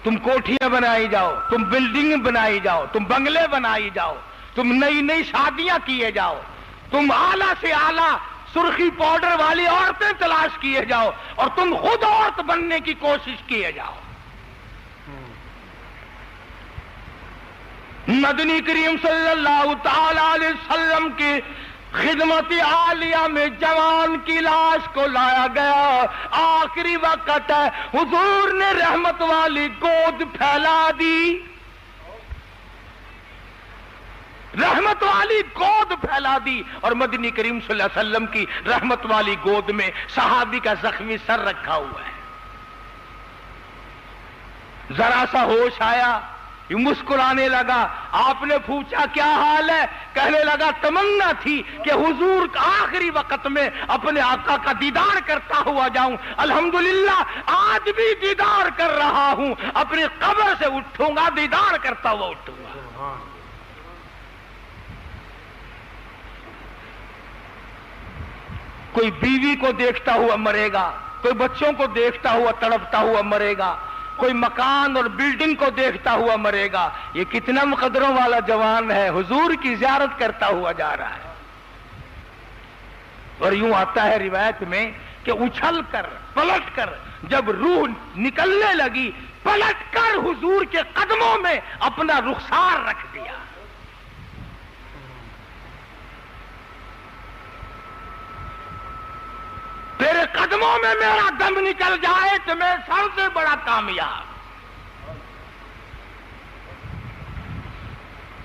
تم کوٹھیاں بنائی جاؤ, تم بلڈنگ بنائی جاؤ, تم بنگلے بنائی جاؤ, تم نئی نئی شادیاں کیے جاؤ, تم اعلیٰ سے اعلیٰ سرخی پاؤڈر والی عورتیں تلاش کیے جاؤ, اور تم خود عورت بننے کی کوشش کیے جاؤ. مدنی کریم صلی اللہ تعالی علیہ وسلم کی خدمت عالیہ میں جوان کی لاش کو لایا گیا. آخری وقت ہے, حضور نے رحمت والی گود پھیلا دی, رحمت والی گود پھیلا دی, اور مدنی کریم صلی اللہ علیہ وسلم کی رحمت والی گود میں صحابی کا زخمی سر رکھا ہوا ہے. ذرا سا ہوش آیا, یہ مسکرانے لگا. آپ نے پوچھا کیا حال ہے؟ کہنے لگا تمنا تھی کہ حضور آخری وقت میں اپنے آقا کا دیدار کرتا ہوا جاؤں. الحمدللہ آج بھی دیدار کر رہا ہوں, اپنی قبر سے اٹھوں گا, دیدار کرتا ہوا اٹھوں گا. کوئی بیوی کو دیکھتا ہوا مرے گا, کوئی بچوں کو دیکھتا ہوا تڑپتا ہوا مرے گا, کوئی مکان اور بلڈنگ کو دیکھتا ہوا مرے گا. یہ کتنا مقدروں والا جوان ہے, حضور کی زیارت کرتا ہوا جا رہا ہے. اور یوں آتا ہے روایت میں کہ اچھل کر پلٹ کر جب روح نکلنے لگی, پلٹ کر حضور کے قدموں میں اپنا رخسار رکھ دیا. تیرے قدموں میں میرا دم نکل جائے تو میں سب سے بڑا کامیاب.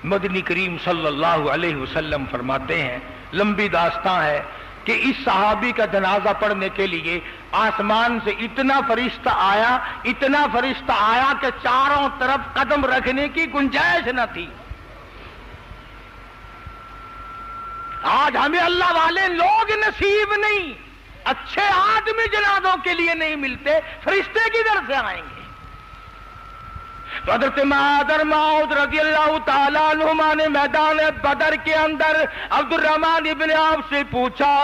مدنی کریم صلی اللہ علیہ وسلم فرماتے ہیں, لمبی داستان ہے کہ اس صحابی کا جنازہ پڑھنے کے لیے آسمان سے اتنا فرشتہ آیا کہ چاروں طرف قدم رکھنے کی گنجائش نہ تھی. آج ہمیں اللہ والے لوگ نصیب نہیں, اچھے آدمی جنازوں کے لیے نہیں ملتے, فرشتے کدھر سے آئیں گے؟ تو حضرت معاذ رضی اللہ تعالیٰ عنہما نے میدان بدر کے اندر عبد الرحمن ابن عوف سے پوچھا,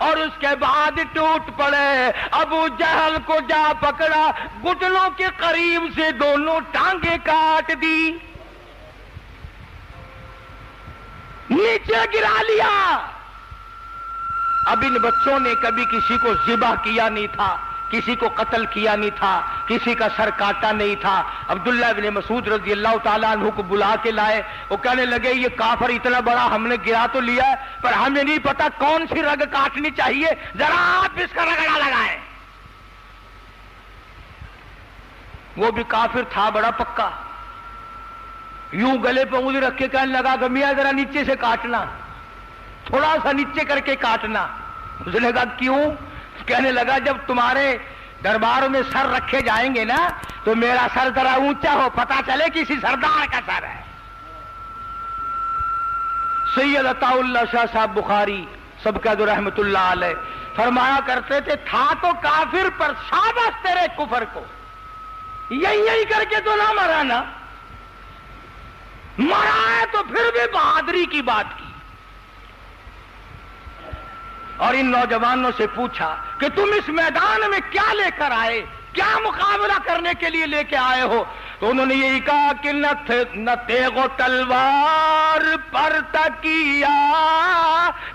اور اس کے بعد ٹوٹ پڑے. ابو جہل کو جا پکڑا, گھٹنوں کے قریب سے دونوں ٹانگیں کاٹ دی, نیچے گرا لیا. اب ان بچوں نے کبھی کسی کو ذبح کیا نہیں تھا, کسی کو قتل کیا نہیں تھا, کسی کا سر کاٹا نہیں تھا. عبداللہ بن مسعود رضی اللہ تعالیٰ عنہ کو بلا کے لائے. وہ کہنے لگے یہ کافر اتنا بڑا ہم نے گرا تو لیا ہے, پر ہمیں نہیں پتا کون سی رگ کاٹنی چاہیے, ذرا آپ اس کا رگڑا لگائیں. وہ بھی کافر تھا بڑا پکا, یوں گلے پہ انگلی رکھ کے کہنے لگا کہ میاں ذرا نیچے سے کاٹنا, تھوڑا سا نیچے کر کے کاٹنا. اس نے کہا کیوں؟ کہنے لگا جب تمہارے درباروں میں سر رکھے جائیں گے نا تو میرا سر ذرا اونچا ہو, پتا چلے کسی سردار کا سر ہے. سید عطا اللہ شاہ صاحب بخاری سب کا جو رحمت اللہ علیہ فرمایا کرتے تھے, تھا تو کافر پر شاباش تیرے کفر کو, یہی کر کے تو نہ مرا نا, مرا ہے تو پھر بھی بہادری کی بات کی. اور ان نوجوانوں سے پوچھا کہ تم اس میدان میں کیا لے کر آئے, کیا مقابلہ کرنے کے لیے لے کے آئے ہو؟ تو انہوں نے یہی کہا کہ نہ تیغ و تلوار پر تکیا,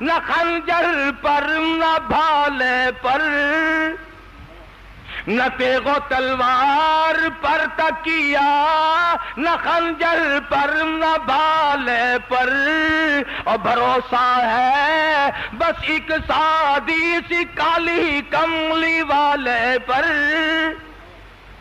نہ خنجر پر, نہ بھالے پر, نہ تیغ و تلوار پر تکیا, نہ خنجر پر, نہ بھالے پر, اور بھروسہ ہے بس ایک سادی سی کالی کملی والے پر.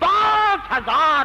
5000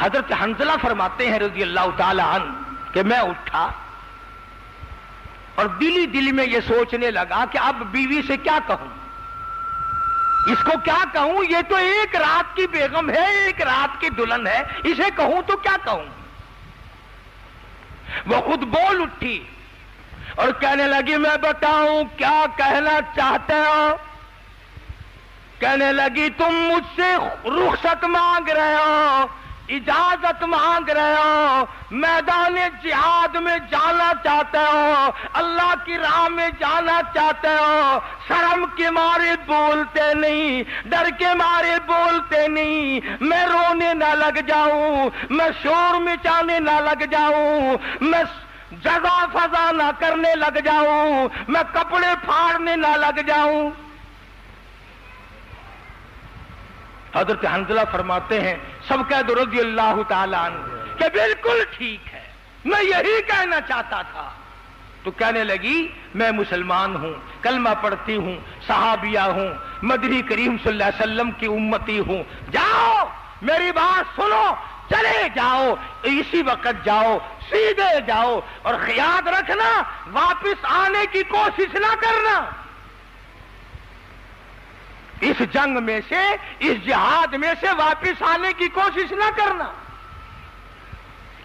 حضرت حنظلہ فرماتے ہیں رضی اللہ تعالی عنہ کہ میں اٹھا اور دل میں یہ سوچنے لگا کہ اب بیوی سے کیا کہوں، اس کو کیا کہوں، یہ تو ایک رات کی بیگم ہے، ایک رات کی دلہن ہے، اسے کہوں تو کیا کہوں۔ وہ خود بول اٹھی اور کہنے لگی میں بتاؤں کیا کہنا چاہتے ہو؟ کہنے لگی تم مجھ سے رخصت مانگ رہے ہو، اجازت مانگ رہے ہو، میدان جہاد میں جانا چاہتے ہو، اللہ کی راہ میں جانا چاہتے ہو، شرم کے مارے بولتے نہیں، ڈر کے مارے بولتے نہیں، میں رونے نہ لگ جاؤں، میں شور مچانے نہ لگ جاؤں، میں جزا فضا نہ کرنے لگ جاؤں، میں کپڑے پھاڑنے نہ لگ جاؤں۔ حضرت حنظلہ فرماتے ہیں سب کہہ دو رضی اللہ تعالیٰ عنہ کہ بالکل ٹھیک ہے، میں یہی کہنا چاہتا تھا۔ تو کہنے لگی میں مسلمان ہوں، کلمہ پڑھتی ہوں، صحابیہ ہوں، مدنی کریم صلی اللہ علیہ وسلم کی امتی ہوں، جاؤ میری بات سنو، چلے جاؤ، اسی وقت جاؤ، سیدھے جاؤ، اور خیال رکھنا واپس آنے کی کوشش نہ کرنا، اس جنگ میں سے، اس جہاد میں سے واپس آنے کی کوشش نہ کرنا۔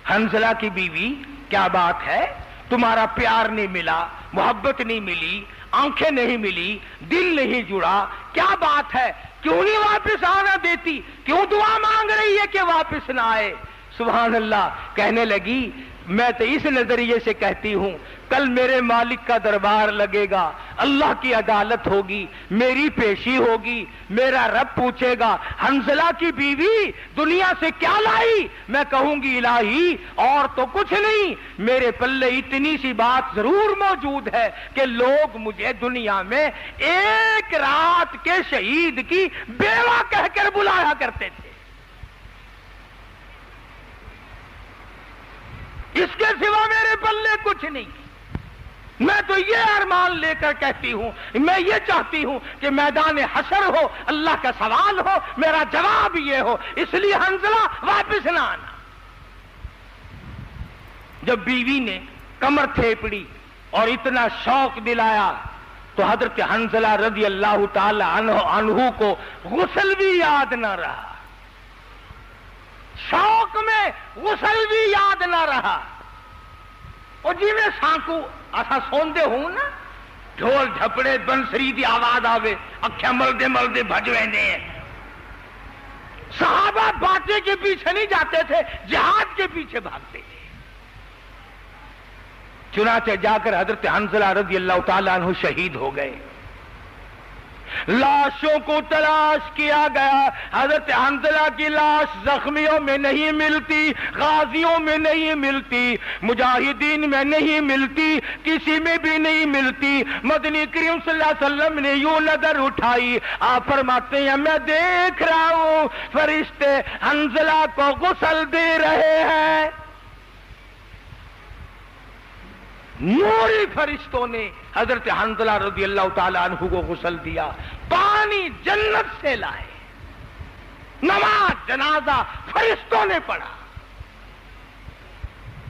حنظلہ کی بیوی کیا بات ہے، تمہارا پیار نہیں ملا، محبت نہیں ملی، آنکھیں نہیں ملی، دل نہیں جڑا، کیا بات ہے، کیوں نہیں واپس آنا دیتی، کیوں دعا مانگ رہی ہے کہ واپس نہ آئے؟ سبحان اللہ۔ کہنے لگی میں تو اس نظریے سے کہتی ہوں کل میرے مالک کا دربار لگے گا، اللہ کی عدالت ہوگی، میری پیشی ہوگی، میرا رب پوچھے گا حنظلہ کی بیوی دنیا سے کیا لائی؟ میں کہوں گی الہی اور تو کچھ نہیں، میرے پلے اتنی سی بات ضرور موجود ہے کہ لوگ مجھے دنیا میں ایک رات کے شہید کی بیوہ کہہ کر بلایا کرتے تھے، اس کے سوا میرے پلے کچھ نہیں۔ میں تو یہ ارمان لے کر کہتی ہوں، میں یہ چاہتی ہوں کہ میدان حشر ہو، اللہ کا سوال ہو، میرا جواب یہ ہو، اس لیے حنظلہ واپس نہ آنا۔ جب بیوی نے کمر تھیپڑی اور اتنا شوق دلایا تو حضرت حنظلہ رضی اللہ تعالی عنہ کو غسل بھی یاد نہ رہا، شوق میں غسل بھی یاد نہ رہا۔ اور جی میں سانکو اسا سوندے ہوں نا، ڈھول ڈھپڑے بنسری دی آواز آوے، اکھیاں ملدے ملدے بھج ویندے ہیں۔ صحابہ باٹے کے پیچھے نہیں جاتے تھے، جہاد کے پیچھے بھاگتے تھے۔ چنانچہ جا کر حضرت حنظلہ رضی اللہ تعالیٰ عنہ شہید ہو گئے۔ لاشوں کو تلاش کیا گیا، حضرت حنظلہ کی لاش زخمیوں میں نہیں ملتی، غازیوں میں نہیں ملتی، مجاہدین میں نہیں ملتی، کسی میں بھی نہیں ملتی۔ مدنی کریم صلی اللہ علیہ وسلم نے یوں نظر اٹھائی، آپ فرماتے ہیں میں دیکھ رہا ہوں فرشتے حنظلہ کو غسل دے رہے ہیں، نوری فرشتوں نے حضرت حنظلہ رضی اللہ تعالیٰ عنہ کو غسل دیا، پانی جنت سے لائے، نماز جنازہ فرشتوں نے پڑھا،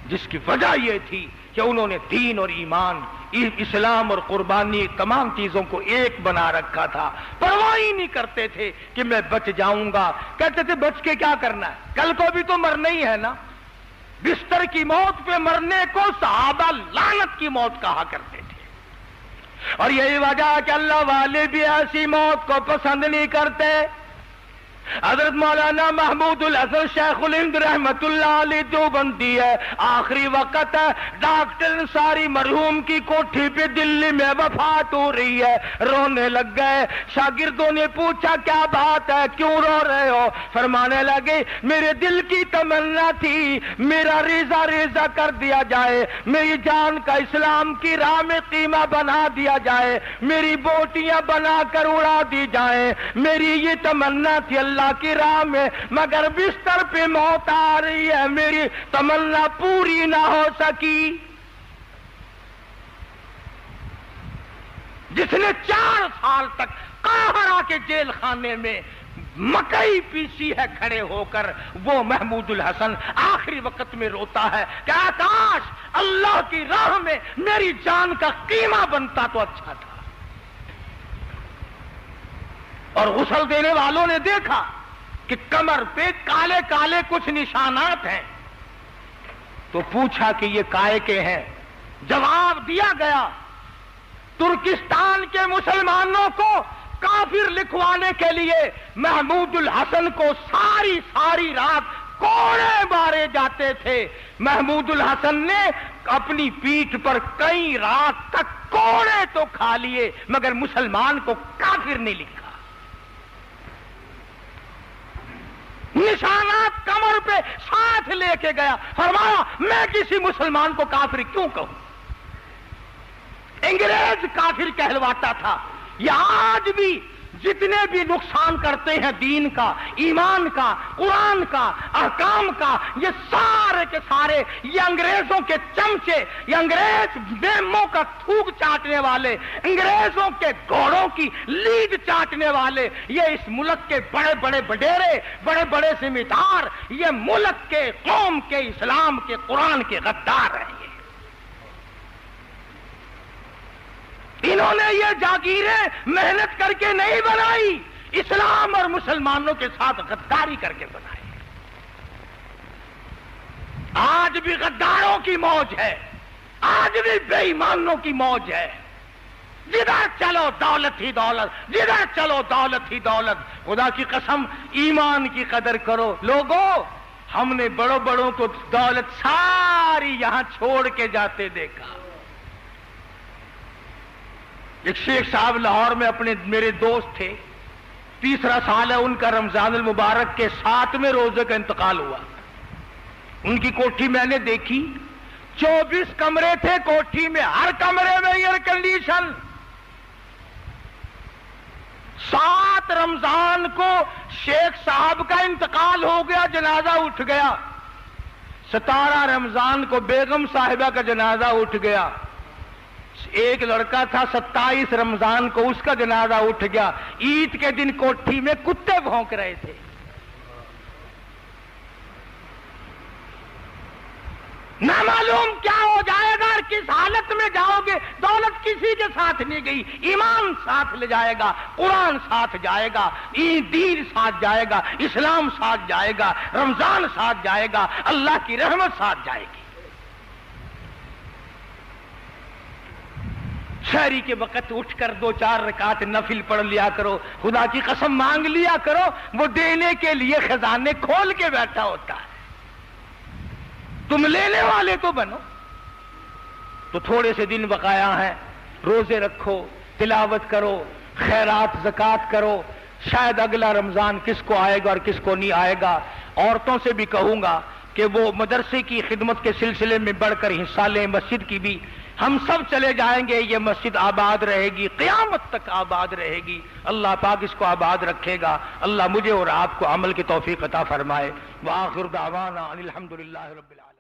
جس کی وجہ یہ تھی کہ انہوں نے دین اور ایمان، اسلام اور قربانی تمام چیزوں کو ایک بنا رکھا تھا، پرواہ ہی نہیں کرتے تھے کہ میں بچ جاؤں گا، کہتے تھے بچ کے کیا کرنا ہے، کل کو بھی تو مرنا ہی ہے نا۔ بستر کی موت پہ مرنے کو صحابہ لعنت کی موت کہا کرتے تھے، اور یہی وجہ ہے کہ اللہ والے بھی ایسی موت کو پسند نہیں کرتے۔ حضرت مولانا محمود الحسن شیخ الہند رحمت اللہ علیہ دیوبندی ہے، آخری وقت ہے، ڈاکٹر انصاری مرحوم کی کوٹھی پہ دلی میں وفات ہو رہی ہے، رونے لگ گئے۔ شاگردوں نے پوچھا کیا بات ہے، کیوں رو رہے ہو؟ فرمانے لگے میرے دل کی تمنا تھی میرا ریزہ ریزہ کر دیا جائے، میری جان کا اسلام کی راہ میں قیمہ بنا دیا جائے، میری بوٹیاں بنا کر اڑا دی جائیں، میری یہ تمنا تھی اللہ کی راہ میں، مگر بستر پہ موت آ رہی ہے، میری تمنا پوری نہ ہو سکی۔ جس نے 4 سال تک قاہرہ کے جیل خانے میں مکئی پیسی ہے کھڑے ہو کر وہ محمود الحسن آخری وقت میں روتا ہے کہ کاش اللہ کی راہ میں میری جان کا قیمہ بنتا تو اچھا تھا. اور غسل دینے والوں نے دیکھا کہ کمر پہ کالے کالے کچھ نشانات ہیں تو پوچھا کہ یہ کائے کے ہیں. جواب دیا گیا ترکستان کے مسلمانوں کو کافر لکھوانے کے لیے محمود الحسن کو ساری رات کوڑے مارے جاتے تھے. محمود الحسن نے اپنی پیٹھ پر کئی رات تک کوڑے تو کھا لیے مگر مسلمان کو کافر نہیں لکھا. نشانات کمر پہ ساتھ لے کے گیا. فرمایا میں کسی مسلمان کو کافر کیوں کہوں؟ انگریز کافر کہلواتا تھا. یہ آج بھی جتنے بھی نقصان کرتے ہیں دین کا، ایمان کا، قرآن کا، احکام کا، یہ سارے کے سارے یہ انگریزوں کے چمچے، یہ انگریز بیموں کا تھوک چاٹنے والے، انگریزوں کے گھوڑوں کی لیڈ چاٹنے والے، یہ اس ملک کے بڑے بڑے وڈیرے، بڑے بڑے ذمہ دار، یہ ملک کے، قوم کے، اسلام کے، قرآن کے غدار ہیں. انہوں نے یہ جاگیریں محنت کر کے نہیں بنائی، اسلام اور مسلمانوں کے ساتھ غداری کر کے بنائی. آج بھی غداروں کی موج ہے، آج بھی بے ایمانوں کی موج ہے. جدھر چلو دولت ہی دولت، جدھر چلو دولت ہی دولت. خدا کی قسم ایمان کی قدر کرو لوگوں. ہم نے بڑوں بڑوں کو دولت ساری یہاں چھوڑ کے جاتے دیکھا. ایک شیخ صاحب لاہور میں اپنے میرے دوست تھے، 3 سال ہے ان کا، رمضان المبارک کے 7ویں روزے کا انتقال ہوا. ان کی کوٹھی میں نے دیکھی، 24 کمرے تھے کوٹھی میں، ہر کمرے میں ایئر کنڈیشن. 7 رمضان کو شیخ صاحب کا انتقال ہو گیا، جنازہ اٹھ گیا. 17 رمضان کو بیگم صاحبہ کا جنازہ اٹھ گیا. ایک لڑکا تھا 27 رمضان کو، اس کا جنازہ اٹھ گیا. عید کے دن کوٹھی میں کتے بھونک رہے تھے. نہ معلوم کیا ہو جائے گا اور کس حالت میں جاؤ گے. دولت کسی کے ساتھ نہیں گئی، ایمان ساتھ لے جائے گا، قرآن ساتھ جائے گا، دین ساتھ جائے گا، اسلام ساتھ جائے گا، رمضان ساتھ جائے گا، اللہ کی رحمت ساتھ جائے گی. شہری کے وقت اٹھ کر 2-4 رکعت نفل پڑھ لیا کرو. خدا کی قسم مانگ لیا کرو، وہ دینے کے لیے خزانے کھول کے بیٹھا ہوتا ہے. تم لینے والے تو بنو. تو تھوڑے سے دن بقایا ہیں، روزے رکھو، تلاوت کرو، خیرات زکات کرو. شاید اگلا رمضان کس کو آئے گا اور کس کو نہیں آئے گا. عورتوں سے بھی کہوں گا کہ وہ مدرسے کی خدمت کے سلسلے میں بڑھ کر حصہ لیں. مسجد کی بھی ہم سب چلے جائیں گے، یہ مسجد آباد رہے گی، قیامت تک آباد رہے گی. اللہ پاک اس کو آباد رکھے گا. اللہ مجھے اور آپ کو عمل کی توفیق عطا فرمائے. وآخر دعوانا ان الحمدللہ رب العالمین.